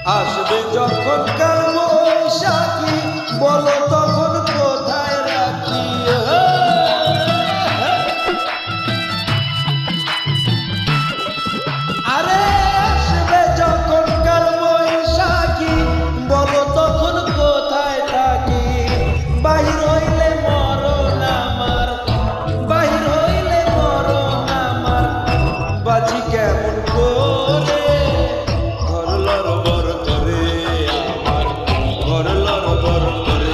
আসবে যখন কাল বৈশাখী বলো তখন কোথায় রাখি। আরে আসবে যখন কাল বৈশাখী বলো তখন কোথায় থাকি। বাহির হইলে মরণ আমার, বাহির হইলে মরণ আমার, বাঁচি কেমন করে। ঘর লড়বড় করে আমার, ঘর লড়বড় করে।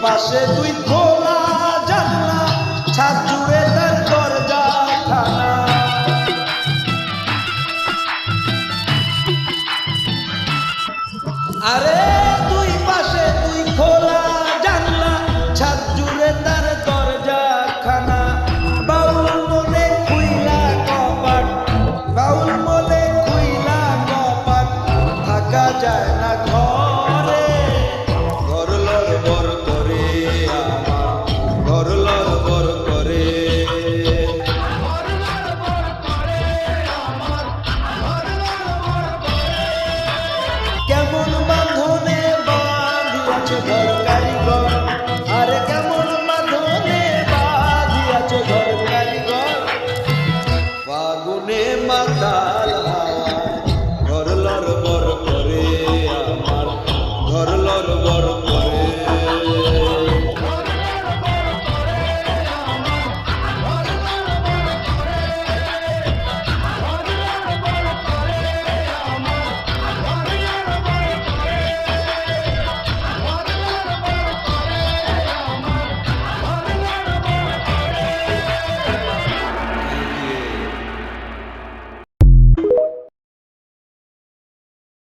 পাশে দুই খোলা জানলা, ছাদ জুড়ে তার দরজা খানা। আরে দুই পাশে দুই খোলা জানলা, ছাদ জুড়ে তার দরজা খানা। বাউল মনে খুইলা কপাট, বাউল মনে খুইলা কপাট, থাকা যায় না ঘরে। ঘর লড়বড় করে আমার, ঘর লড়বড় করে। কেমন বাঁধনে বাঁধিয়াছে ঘর কারিগর, আরে কেমন বাঁধনে বাঁধিয়াছে ঘর কারিগর। ফাগুনে মাতাল হাওয়া ঘর লড়বড়